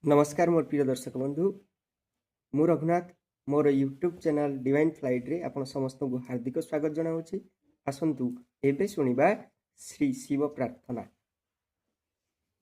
नमस्कार मोर प्रिय दर्शक बंधु मु रघुनाथ मोर यूट्यूब चैनल डिवाइन फ्लाइट रे आपण समस्त को हार्दिक स्वागत जनाऊँगी। आसंतु एबे सुनिबा श्री शिव प्रार्थना।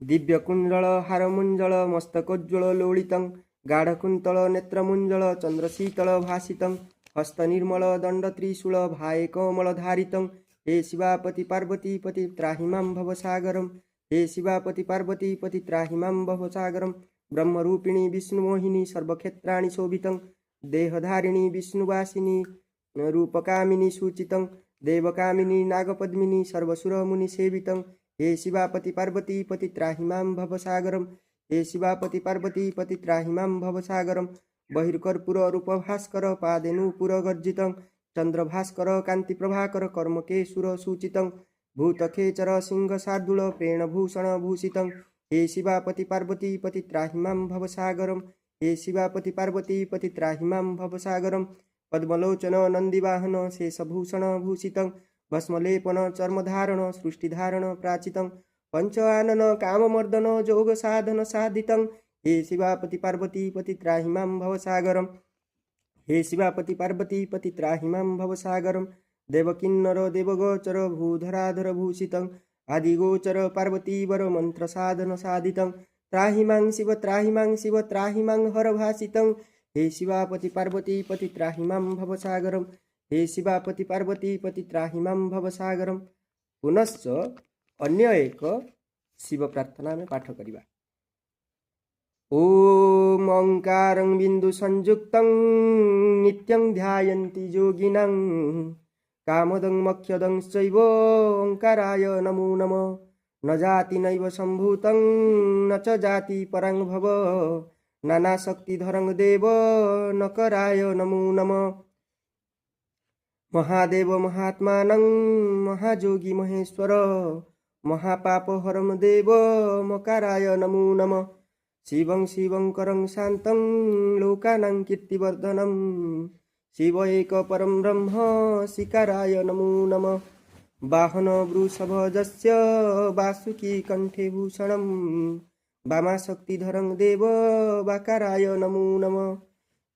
दिव्य कुंडल हारमुंजल मस्तकोज्वल लोलितं गाढ़कुंतल नेत्रमुंजल चंद्रशीतल भासितं हस्त निर्मल दंड त्रिशूल भाए कोमल धारितं हे शिवापति पार्वती पति त्राहि मां भवसागरं हे शिवापति पार्वती पति त्राहि मां भवसागरं ब्रह्मरूपिणी विष्णुमोहिनी सर्वक्षेत्राणि शोभितं देहधारिणी विष्णुवासिनी रूपकामिनी सूचितं देवकामिनी नागपद्मिनी सर्वसुरमुनि सेवितं हे शिवापति पार्वती पति त्राहि मां भवसागरं हे शिवापति पार्वती पति त्राहि मां भवसागरं बहिर्कर्पूर रूपभास्कर पादेनूपुरगर्जितं चंद्रभास्कर कांतिप्रभाकर कर्मकेशुर सूचितं भूतखेचर सिंह शार्दूल प्रेणभूषण भूषितं हे शिवापति पार्वती पति त्राहि मां भवसागरं हे शिवापति पार्वती पति त्राहि मां भवसागरं पद्मलोचन नंदीवाहन शेषभूषण भूषितं भस्मलेपन चर्मधारण सृष्टिधारण प्राचितं पंचानन काममर्दन जोग साधन साधितं हे शिवापति पार्वती पति त्राहि मां भवसागरं हे शिवापति पार्वती पति त्राहि मां भवसागरं देवकिन्नर देवगोचर भूधराधर भूषितं आदिगोचर पार्वतीवर मंत्र साधन साधितं त्राहि मां शिव त्राहि मां हर भासितं हे शिवापति पार्वती पति त्राहि मां भवसागरं हे शिवापति पार्वती पति त्राहि मां भवसागरं। पुनश्च अन्य एक शिव प्रार्थना में पाठ करिबा। ओम ओंकारं बिंदु संयुक्तं नित्यं ध्यायन्ति योगिनं कामदं मख्यदं चैव ओंकाराय नमो नमः न जाति नैव सम्भूतं न च जाति परं भव नाना शक्तिधरं देव नकराय नमो नमः महादेव महात्मानं महायोगी महेश्वर महापापहरं देव मकाराय नमो नमः शिवं शिवंकरं शान्तं लोकानां कीर्तिवर्धनं शिव एक परं ब्रह्म शिकाराय नमो नमः वाहन वृषभजस्य वासुकी कंठे भूषणं वामाशक्तिधरं देव वाकाराय नमो नमः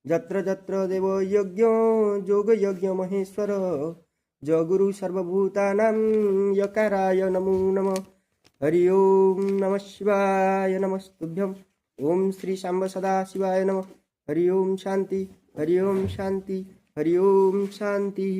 जत्र जत्र देव यज्ञ जोग यज्ञ महेश्वर जगुरु सर्वभूतानां यकाराय नमो नमः। हरि ओम नमः शिवाय नमस्तुभ्यं ओम श्री शांब सदा शिवाय नमः। हरि ओम शांति हरि ओम शांति हरि ओम शांति।